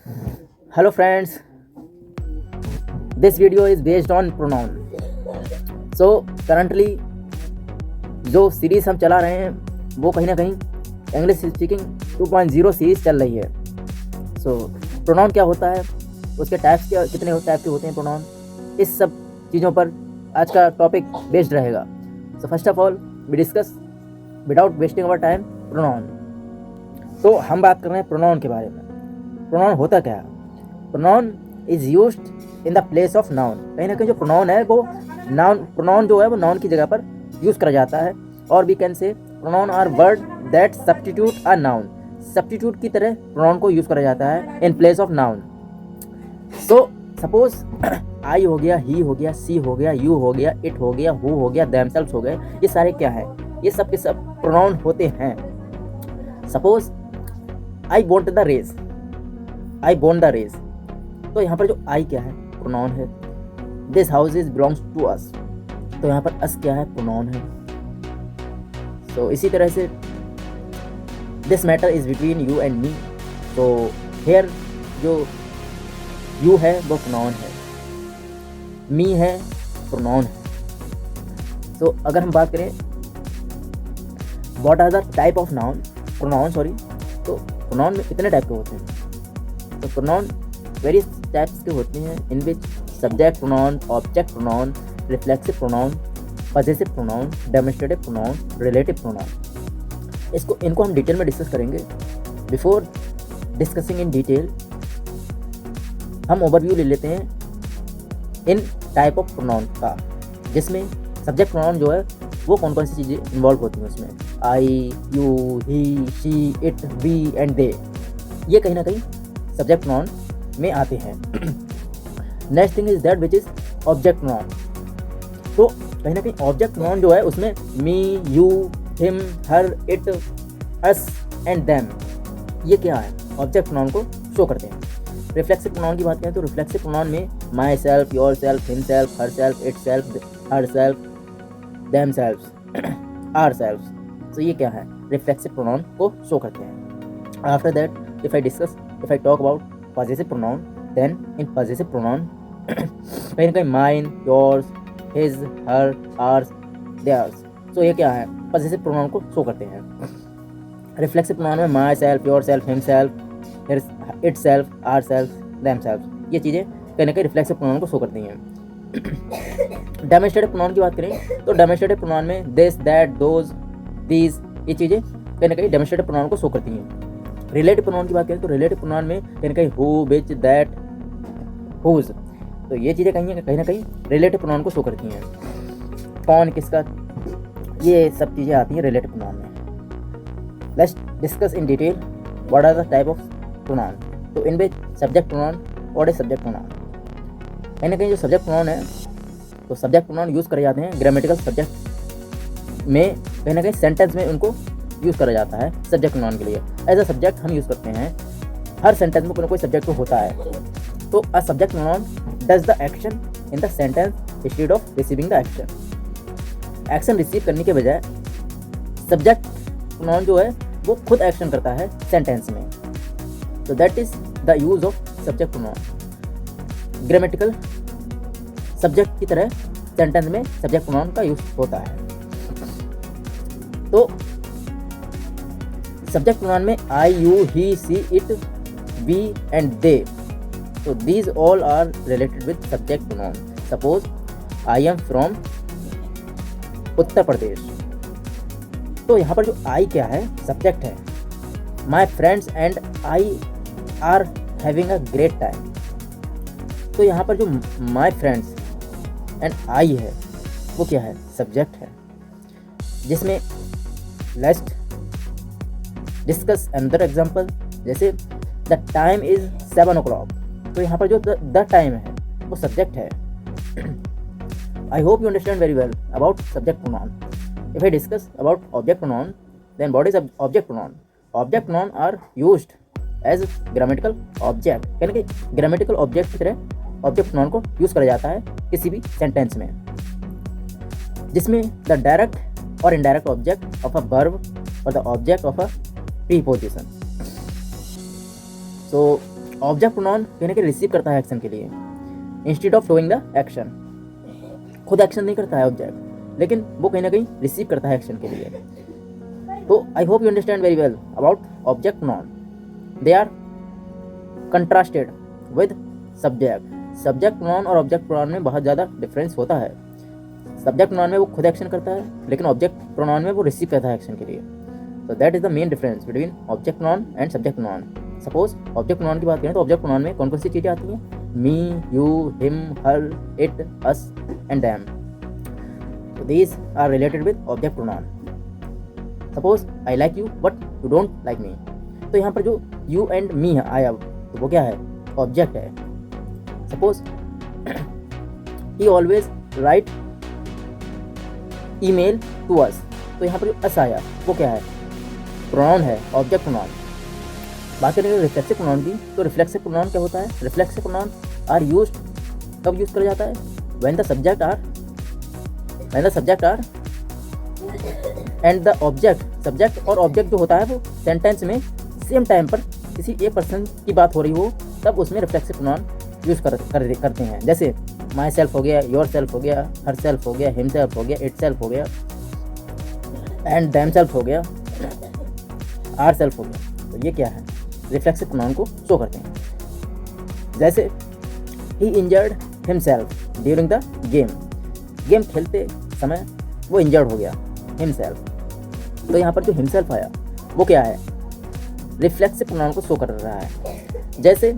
Hello friends, this video is based on pronoun. So currently जो series हम चला रहे हैं वो कहीं ना कहीं इंग्लिश स्पीकिंग 2.0 सीरीज चल रही है. सो प्रोनाउन क्या होता है, उसके टाइप्स क्या, कितने टाइप के होते हैं प्रोनाउन, इस सब चीज़ों पर आज का टॉपिक बेस्ड रहेगा. So first of all we discuss without wasting our time pronoun. तो हम बात कर रहे हैं प्रोनाउन के बारे में. प्रोनाउन होता क्या है? Pronoun is used in the place of noun. कहीं ना कहीं जो प्रोनाउन है वो प्रोनाउन जो है वो नाउन की जगह पर यूज़ करा जाता है. और we can say pronoun are word that substitute a noun. Substitute की तरह प्रोनाउन को यूज़ करा जाता है in place of noun. So suppose I हो गया, ही हो गया, सी हो गया, यू हो गया, इट हो गया, हु हो गया, देमसेल्व्स हो गए. ये सारे क्या है? ये सब के सब प्रोनाउन होते हैं. Suppose I want the race, I want the race. तो यहाँ पर जो आई क्या है? प्रोनाउन है. This house is belongs to us. तो यहाँ पर अस क्या है? प्रोनाउन है. तो इसी तरह से this matter is between you and me. तो हेयर जो यू है वो प्रोनाउन है, मी है प्रोनाउन है. तो अगर हम बात करें what are the type of noun pronoun, तो प्रोनाउन में कितने टाइप के होते हैं? तो प्रोनाउन वेरियस टाइप्स के होते हैं, in which subject pronoun, object pronoun, reflexive pronoun, possessive pronoun, demonstrative pronoun, relative pronoun. इनको हम डिटेल में डिस्कस करेंगे. बिफोर डिस्कसिंग इन डिटेल हम ओवरव्यू ले लेते हैं इन टाइप ऑफ प्रोनाउन का, जिसमें सब्जेक्ट प्रोनाउन जो है वो कौन कौन सी चीज़ें इन्वॉल्व होती हैं उसमें. I, you, he, she, it, we and they, ये कहीं ना कहीं सब्जेक्ट प्रोनाउन में आते हैं. Next thing is that which is object pronoun. तो कहीं ना कहीं ऑब्जेक्ट प्रोनाउन जो है उसमें me, you, him, her, it, us and them, ये क्या है? ऑब्जेक्ट प्रोनाउन को शो करते हैं. रिफ्लेक्सिव प्रोनाउन की बात करें तो रिफ्लेक्सिव प्रोनाउन में my self, your self, him self, her self, it self, her self, them self, our self. तो ये क्या है? रिफ्लेक्सिव प्रोनाउन को शो करते हैं. After that if I talk about possessive pronoun, then in possessive pronoun कहीं ना कहीं mine, yours, his, her, ours, theirs. So ये क्या है? possessive pronoun को शो करते हैं. reflexive pronoun में myself, yourself, himself, itself, ourself, themselves, ये चीज़ें कहीं ना कहीं reflexive pronoun को शो करती हैं. demonstrative pronoun की बात करें तो demonstrative pronoun में this, that, those, these, ये चीज़ें कहीं ना कहीं demonstrative pronoun को शो करती हैं. रिलेटिव प्रोनाउन की बात करें तो रिलेटिव प्रोनाउन में कहीं ना कहीं हु, विच, दैट, हुज, तो ये चीज़ें कहीं ना कहीं रिलेटिव प्रोनाउन को शो करती हैं. कौन, किसका, ये सब चीज़ें आती हैं रिलेटिव प्रोनाउन में. Let's discuss in detail what are the type of pronoun. तो इनमें subject pronoun, what is subject pronoun. कहीं ना कहीं जो सब्जेक्ट प्रोनाउन है तो सब्जेक्ट प्रोनाउन यूज़ करे जाते हैं ग्रामेटिकल सब्जेक्ट में, कहीं ना कहीं सेंटेंस में उनको यूज़ करा जाता है सब्जेक्ट प्रोनाउन के लिए. एज अ सब्जेक्ट हम यूज़ करते हैं. हर सेंटेंस में कोई ना कोई सब्जेक्ट तो होता है. तो a subject pronoun does the action in the sentence instead of receiving the action. Action receive करने के बजाय सब्जेक्ट प्रोनाउन जो है वो खुद एक्शन करता है सेंटेंस में. तो that is the use of subject pronoun. Grammatical subject की तरह सेंटेंस में सब्जेक्ट प्रोनाउन का यूज होता है. तो सब्जेक्ट प्रोनाउन में I, you, he, she, it, we and they. तो these all are related with subject pronoun. Suppose I am from Uttar Pradesh. तो यहाँ पर जो आई क्या है? सब्जेक्ट है. My friends and I are having a great time. तो यहाँ पर जो माई फ्रेंड्स एंड आई है वो क्या है? सब्जेक्ट है. जिसमें लेट्स डिस्कस अनदर एग्जाम्पल. जैसे द टाइम इज 7 o'clock. तो यहाँ पर जो द टाइम है वो सब्जेक्ट है. I hope you understand very well about subject pronoun. If I discuss about object pronoun, then what is object pronoun. Object pronoun are used as grammatical object. यानी कि grammatical object की तरह object pronoun को use करा जाता है किसी भी सेंटेंस में, जिसमें द डायरेक्ट और indirect object of a verb और the object of a preposition. So object pronoun कहीं ना कहीं रिसीव करता है एक्शन के लिए, instead of doing the action. खुद एक्शन नहीं करता है ऑब्जेक्ट, लेकिन वो कहीं ना कहीं रिसीव करता है एक्शन के लिए। तो I hope you understand very well about object pronoun. They are contrasted with subject. Subject pronoun और ऑब्जेक्ट प्रोनाउन में बहुत ज़्यादा डिफरेंस होता है। सब्जेक्ट प्रोनाउन में वो खुद एक्शन करता है, लेकिन ऑब्जेक्ट प्रोनाउन में वो रिसीव करता है एक्शन के लिए। तो that is the main difference between object pronoun and subject pronoun. Suppose object pronoun की बात करें तो ऑब्जेक्ट प्रोनाउन में कौन कौन सी चीज़ें आती हैं? Me, you, him, her, it, us and them. So these are related with object pronoun. Suppose I like you but you don't like me. तो यहाँ पर जो you and me आया तो वो क्या है? ऑब्जेक्ट है। Suppose he always write email to us. तो यहाँ पर जो us आया वो क्या है? प्रोनाउन है, ऑब्जेक्ट प्रोनाउन। बात करेंगे रिफ्लेक्सिव प्रोनाउन की, तो रिफ्लेक्सिव प्रोनाउन क्या होता है? रिफ्लेक्सिव प्रोनाउन आर यूज्ड, कब यूज करा जाता है? when the subject are and the object, subject और ऑब्जेक्ट जो होता है वो सेंटेंस में सेम टाइम पर किसी एक पर्सन की बात हो रही हो, तब उसमें रिफ्लेक्सिव प्रोनाउन यूज करते हैं। जैसे माई सेल्फ हो गया, योर सेल्फ हो गया, हर सेल्फ हो गया, हिम सेल्फ हो गया, इट सेल्फ हो गया, एंड दैम सेल्फ हो गया, आर सेल्फ हो गया। तो ये क्या है? रिफ्लेक्सिव प्रोनाउन को शो करते हैं। जैसे ही injured himself during the game. Game खेलते समय वो इंजर्ड हो गया, हिमसेल्फ। तो यहाँ पर जो हिमसेल्फ आया वो क्या है? रिफ्लेक्सिव प्रोनाउन को शो कर रहा है। जैसे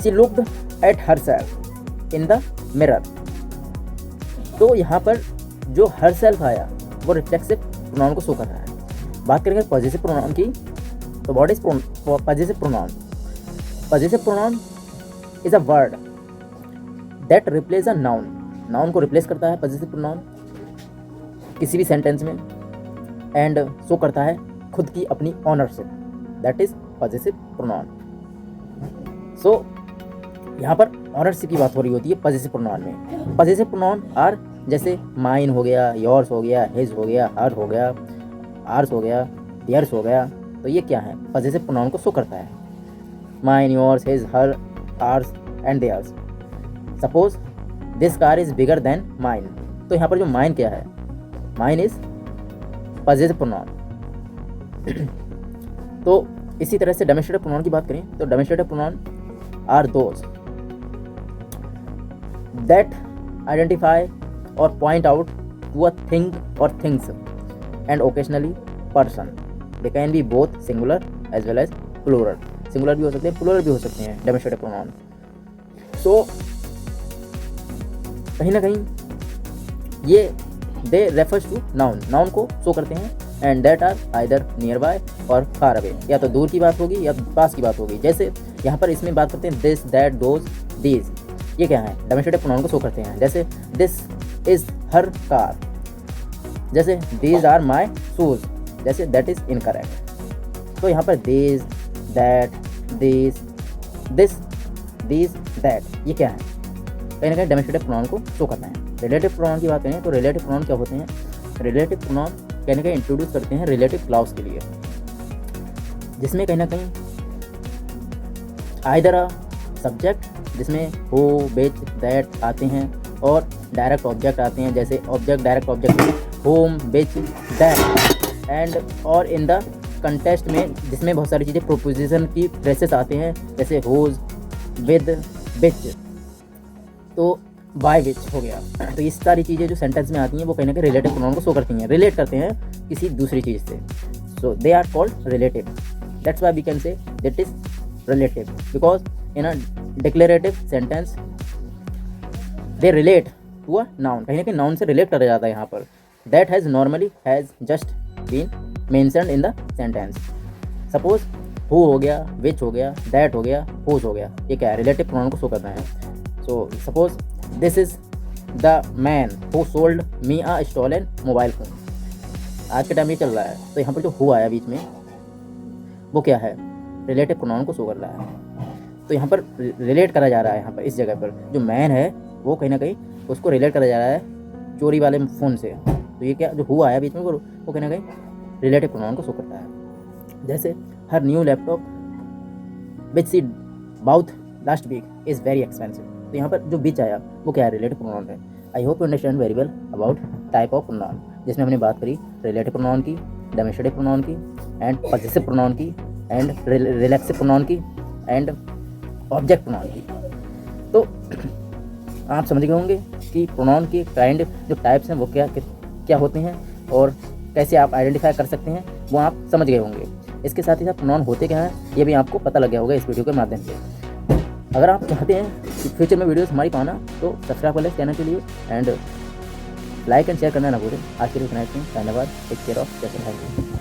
she looked at herself in the mirror. तो यहाँ पर जो हरसेल्फ आया वो रिफ्लेक्सिव प्रोनाउन को शो कर रहा है। बात करेंगे पॉजिटिव प्रोनाउन की, तो what is positive pronoun? Positive pronoun is a word that replace a noun. Noun को रिप्लेस करता है पॉजिटिव प्रोनाउन किसी भी सेंटेंस में, एंड शो करता है खुद की अपनी ownership, that is positive pronoun. So यहाँ पर ऑनरशिप की बात हो रही होती है पॉजिटिव प्रोनाउन में। पॉजिटिव प्रोनाउन आर जैसे माइन हो गया, योर्स हो गया, हिज हो गया, हर हो गया, आर्स हो गया, देयर्स हो गया। तो ये क्या है? पॉजिटिव प्रोनाउन को शो करता है। Mine, yours, his, her, ours and theirs. Suppose this car is bigger then mine. तो यहाँ पर जो माइन क्या है? Mine is positive pronoun. तो इसी तरह से डेमोन्स्ट्रेटिव प्रोनाउन की बात करें तो demonstrative pronoun are those that identify और point out to a thing और things and occasionally person. They can be both singular as well as plural. Singular भी हो सकते हैं, प्लूरल भी हो सकते हैं डेमोन्स्ट्रेटिव प्रोनाउन। सो कहीं ना कहीं ये they refers to noun, noun को शो करते हैं, and that are either near by और फार अवे, या तो दूर की बात होगी या पास की बात होगी। जैसे यहाँ पर इसमें बात करते हैं दिस, दैट, दोज, दीज। ये क्या है? डेमोन्स्ट्रेटिव प्रोनाउन को शो करते हैं। जैसे दिस इज हर कार, जैसे दीज आर माई शूज, जैसे दैट इज इनकरेक्ट। तो यहाँ पर these, that, these, this, these, that, ये क्या है? कहीं ना कहीं डेमोन्स्ट्रेटिव प्रोनाउन को शो करना है। रिलेटिव प्रोनाउन की बात करें तो रिलेटिव प्रोनाउन क्या होते हैं? रिलेटिव प्रोनाउन कहीं ना कहीं इंट्रोड्यूस करते हैं रिलेटिव क्लाउज के लिए, जिसमें कहीं ना कहीं आइदर अ सब्जेक्ट, जिसमें हो, विच, दैट आते हैं, और डायरेक्ट ऑब्जेक्ट आते हैं। जैसे object, direct object, home, which, that, and और इन द कंटेस्ट में जिसमें बहुत सारी चीज़ें प्रोपोजिशन की फ्रेसेस आते हैं, जैसे होज, विद, विच, तो बाय विच हो गया। तो ये सारी चीज़ें जो सेंटेंस में आती हैं वो कहीं ना कहीं रिलेटिव प्रोनाउन को शो करती हैं, रिलेट करते हैं किसी दूसरी चीज़ से। So they are called relative. That's why we can say that is relative, because in a declarative sentence they relate to a noun. कहीं ना कहीं नाउन से रिलेट करा जाता है यहाँ पर। That has normally has just been mentioned in the sentence. Suppose who हो गया, विच हो गया, दैट हो गया, होज हो गया। ये क्या है? रिलेटिव प्रोनाउन को शो करना है। So suppose this is the man who sold me a stolen mobile phone. आज के टाइम ये चल रहा है, तो यहाँ पर जो हु आया बीच में वो क्या है? रिलेटिव प्रोनाउन को शो कर रहा है। तो यहाँ पर रिलेट करा जा रहा है। यहाँ पर इस जगह पर जो मैन है वो कहीं ना कहीं उसको रिलेट करा जा रहा है चोरी वाले फ़ोन से। तो ये क्या जो हु आया बीच में वो कहीं ना कहीं रिलेटिव प्रोनाउन को शो करता है। जैसे her new laptop which she bought last week is very expensive. तो यहाँ पर जो बीच आया वो क्या है, रिलेटिव प्रोनाउन है। I hope you understand very well about type of pronoun, जिसमें हमने बात करी रिलेटिव प्रोनाउन की, डेमोस्ट्रेटिव प्रोनाउन की, एंड पॉजेसिव प्रोनाउन की, एंड रिलैक्सिव प्रोनाउन की, एंड ऑब्जेक्ट प्रोनाउन की। तो आप समझ गए होंगे कि प्रोनाउन की काइंड जो टाइप्स हैं वो क्या होते हैं और कैसे आप आइडेंटिफाई कर सकते हैं, वो आप समझ गए होंगे। इसके साथ ही साथ प्रोनाउन होते क्या हैं ये भी आपको पता लग गया होगा इस वीडियो के माध्यम से। अगर आप चाहते हैं कि फ्यूचर में वीडियोस हमारी पाना तो सब्सक्राइब कर लें चैनल के लिए, एंड लाइक एंड शेयर करना ना भूलें। आज के लिए इतना ही, धन्यवाद। Take care of, thank you.